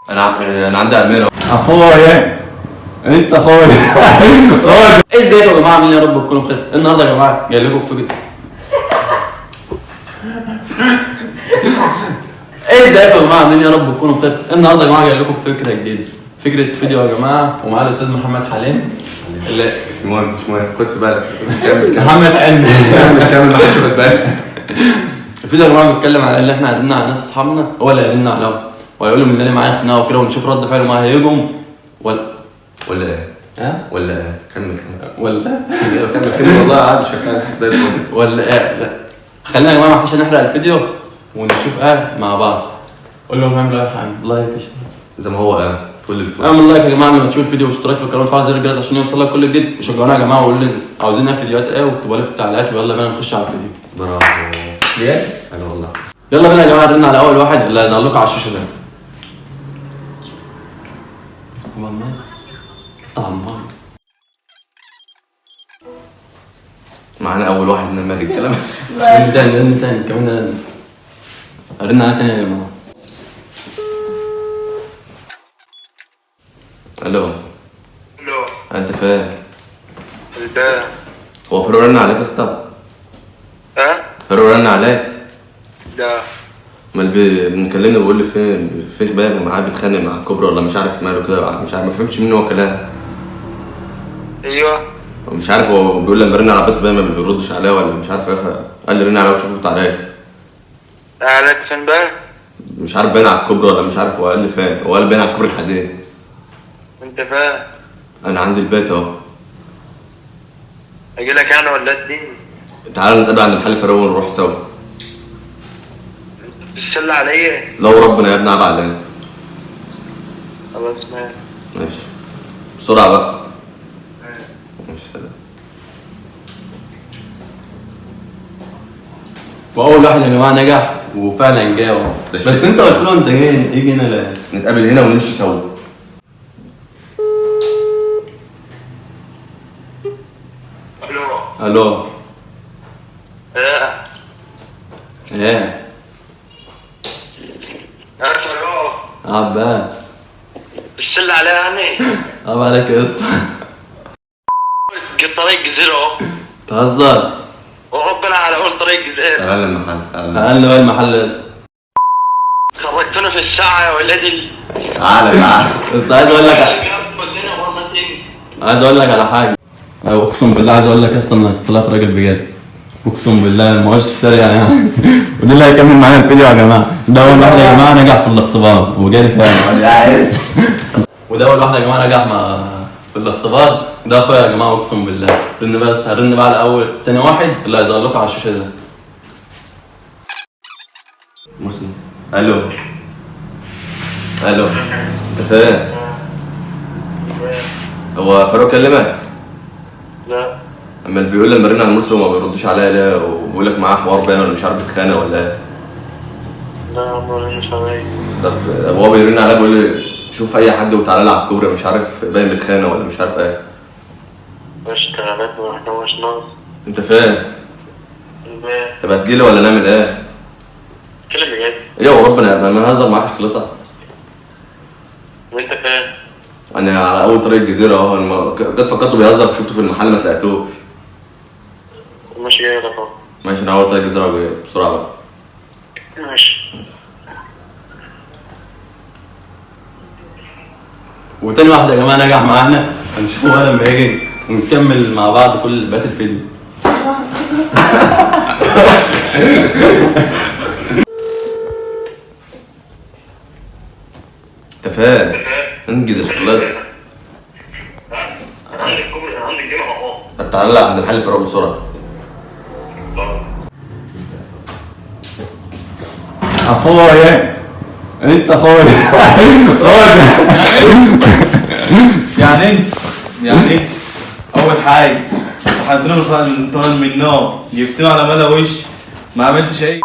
انا عندي اميره. اخويا انت اخويا. ازيكم يا جماعه؟ عاملين يا رب تكونوا بخير. النهارده يا جماعه جاي لكم بفكره. ازيكم يا جماعه؟ عاملين يا رب تكونوا بخير. النهارده يا جماعه جاي لكم بفكره جديده، فكره فيديو يا جماعه، ومعايا الاستاذ محمد حليم. اللي مش مهم خد في بالك. محمد حلمي كمل ما حدش واخد باله. الفيديو يا جماعه بيتكلم على اللي احنا قلنا على ناس اصحابنا، هو اللي قلنا عليهم وهيقول لهم ان انا معايا خناقه وكده، ونشوف رد فعله معاه هيهجم ولا ايه؟ ها؟ ولا ايه؟ كمل ولا كمل والله عادي شغال زي الفل. ولا ايه؟ لا خلينا يا جماعه عشان نحرق الفيديو ونشوف مع بعض. قول لهم اعملوا اي حاجه، لايك زي ما هو كل الفل. اعمل لايك يا جماعه لما تشوفوا الفيديو، واشتراك في القناه وفعل زر الجرس عشان يوصل لك كل جديد، وشجعونا يا جماعه وقولوا لنا عاوزين فيديوهات ايه واكتبوا لي في التعليقات، ويلا بينا نخش على الفيديو. برافو. ليه؟ انا والله. يلا بينا يا جماعه نرن على اول واحد اللي هيظهر لكم على الشاشه ده. طبعا معانا اول واحد من الرجاله. رن تاني كمان رن على تاني يا جماعه. الو الو انت فين؟ ده هو فاروق رن عليك يا اسطى؟ ها؟ فاروق رن عليك؟ ده امال بنكلمني بيقول لي فين بالك معاه بيتخانق مع الكوبرا ولا مش عارف ماله كده، مش عارف ما فهمتش منه هو كلام. ايوه مش عارف هو بيقول لما رن على عباس بقى ما بيردش عليا ولا مش عارف ايه، قال لي رن عليا وشوفه بتاع عليا. عليك فين بقى؟ مش عارف باين على الكوبرا ولا مش عارف، هو قال لي فين، هو قال باين على الكوبرا الحديد. انت فين؟ انا عندي البيت اهو. اجي لك انا ولا اديني؟ تعالى نتقابل عند محل فاروق ونروح سوا. تسأل عليا؟ لو ربنا يا ابني عيب علينا. خلاص ماشي بسرعة بقى. ماشي سلام. واول واحد يا جماعه نجح وفعلا جاوب، بس انت قلت له انت جاي يجي هنا لا نتقابل هنا ونمشي سوا. الو الو ايه ايه الو عباس تسأل عليا يعني؟ عيب عليك يا اسطى. قلت طريق زيرو تهزر. وربنا على اول طريق زيرو. تعالى المحل تعالى بقى المحل يا اسطى. خرجتونا في الساعة يا ولدي. تعالى بس عايز اقول لك على حاجه. اقسم بالله عايز اقول لك يا اسطى انك طلعت راجل بجد، اقسم بالله ما هوش تشتري يعني. ودي اللي هيكمل معانا الفيديو يا جماعه. ده اول واحد يا جماعه نجح في الاختبار وجالي فعلا. وده اول واحد يا جماعه نجح في الاختبار، ده اخويا يا جماعه اقسم بالله. رن بقى هرن بقى على اول تاني واحد اللي هيظهر لكم على الشاشه ده. مسلم. الو انت فين؟ هو فاروق كلمك؟ لا اما اللي بيقول لما رن على المرسل وما بيردش عليا ليه، وبيقول لك معاه حوار باين ولا مش عارف بيتخانق ولا ايه؟ لا عمري مش عليا. طب هو بيرن عليا بيقول لي شوف اي حد وتعالى لي على الكوبري مش عارف باين بيتخانق ولا مش عارف ايه. اشتغلت واحنا مش ناقص. انت فين؟ البيت. طب هتجيلي ولا نعمل ايه؟ اتكلم بجد. ايه وربنا ما نهزر معاك شكلتها. وانت فين؟ انا على اول طريق الجزيره اهو، جت فكرته بيهزر شفته في المحل ما تلاقيتوش. ماشي جاي لك اهو. ماشي انا اول طريق الجزيره وجاي بسرعه بقى. ماشي. وتاني واحد يا جماعه نجح معانا، هنشوفه بقى لما يجي ونكمل مع بعض كل بقيه الفيديو. انت فين؟ انجز يا شوكولاته. عندي الجامعة اهو. تعالى عند محل فاروق بسرعه. اخويا انت اخويا. يعني اول حاجه صحيتنا من النوم، جبتنا على ملا وش، ما عملتش اي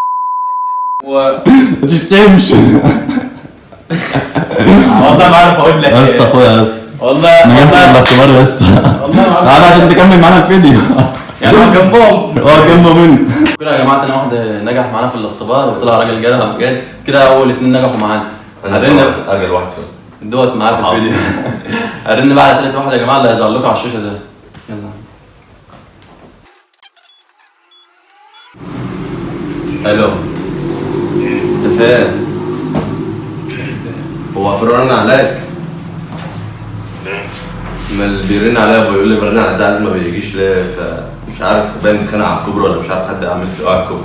ما تشتمش. والله ما عارف اقول لك يا اسطى اخويا يا اسطى والله انا جنب الاختبار يا اسطى. تعالى عشان تكمل معانا الفيديو. يعني هو جنبهم جنبه منه كده يا جماعه تاني واحد نجح معانا في الاختبار وطلع راجل جدع بجد. كده اول اتنين نجحوا معانا. انا ارجل واحد فيهم. دوت معاه في الفيديو. هرن بقى على تالت واحد يا جماعه اللي هيظهر لكم على الشاشه ده. يلا. الو انت فين؟ هو فرن عليك؟ ما اللي بيرن عليا بيقول لي برن على زعزع ما بيجيش ليه، فمش عارف باين متخانق على الكوبري ولا مش عارف حد عامل في على الكوبري.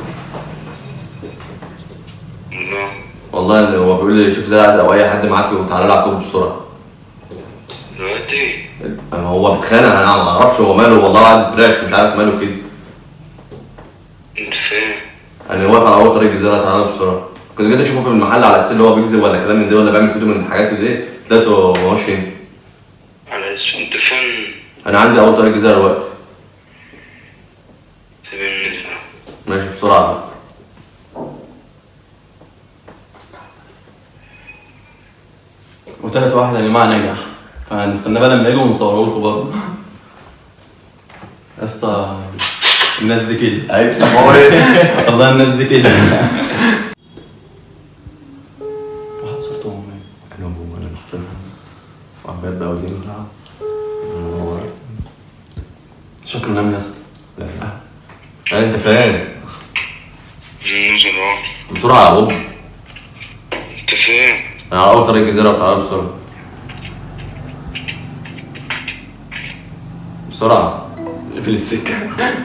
والله هو بيقول لي شوف زعزع او اي حد معاك وتعالى لي على الكوبري بسرعه. دلوقتي هو بيتخانق انا ما اعرفش هو ماله، والله قاعد يتراش مش عارف ماله كده. انت فين؟ انا واقف على اول طريق الجزيره، تعالى بسرعه. كنت جيت اشوفه في المحل على السيل اللي هو بيكذب ولا كلام من ده ولا بيعمل فيديو من الحاجات دي، لقيته ماشي هنا. انت فين؟ انا عندي اول طريق الجزيره دلوقتي. سيبني نسمع. ماشي بسرعه بقى. وتالت واحد يا جماعه نجح، فهنستنى بقى لما يجوا ونصوره لكم برضه. يا اسطى الناس دي كده عيب سماوي. والله الناس دي كده. واحد صورته مهمة. انا ابو انا لسه وعمال بقى وديني خلاص. شكرا نعم يا اسطى. لا انت فين؟ ننزل اهو. بسرعه يا بوب. انت فين؟ انا على اول طريق الجزيره وتعالى بسرعه. بسرعه. في السكه.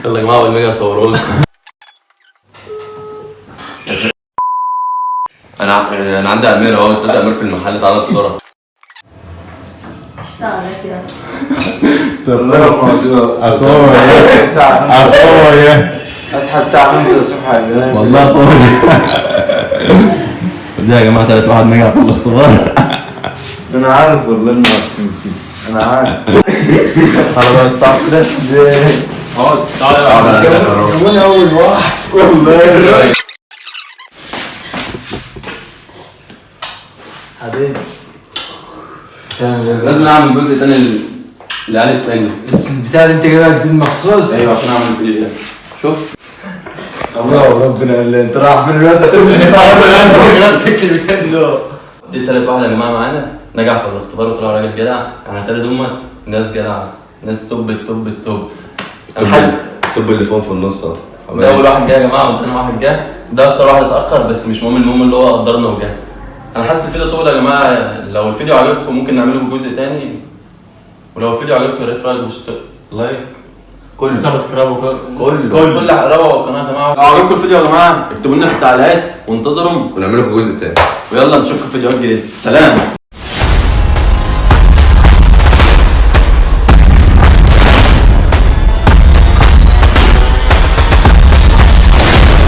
يلا يا جماعه اول ما اجي اصوره لكم. انا عندي امير اهو، 3 امير في المحل، تعالى بسرعه. اشتغلت يا اخويا اصحى الساعة 5 الصبح. والله اخويا. ده يا جماعه تالت واحد نجح في الاختبار. انا عارف والله انا عارف. خلاص تعرف كده. اقعد تعالى كمان اول واحد والله. حبيبي لازم نعمل جزء تاني للعيال التاني. بس البتاع اللي انت جايبها جديد مخصوص. ايوه عشان اعمل فيديو. شوف الله ربنا اللي انت رايح من الوقت نفسك اللي كان ده. دي تالت واحد يا جماعه معانا نجح في الاختبار وطلع راجل جدع. يعني تالت هما ناس جدع، ناس توب التوب التوب. الحل الطب اللي فوق في النص اهو. ده اول واحد جه يا جماعه وتاني واحد جه، ده اكتر واحد اتاخر بس مش مهم، المهم اللي هو قدرنا وجه. انا حاسس الفيديو طول يا جماعه، لو الفيديو عجبكم ممكن نعمله جزء تاني، ولو الفيديو عجبكم يا ريت لايك كل سبسكرايب كل روعوا القناه يا جماعه. لو عجبكم الفيديو يا جماعه اكتبوا لنا في التعليقات وانتظروا ونعمله في جزء تاني. ويلا نشوفكم في فيديوهات جديده. سلام.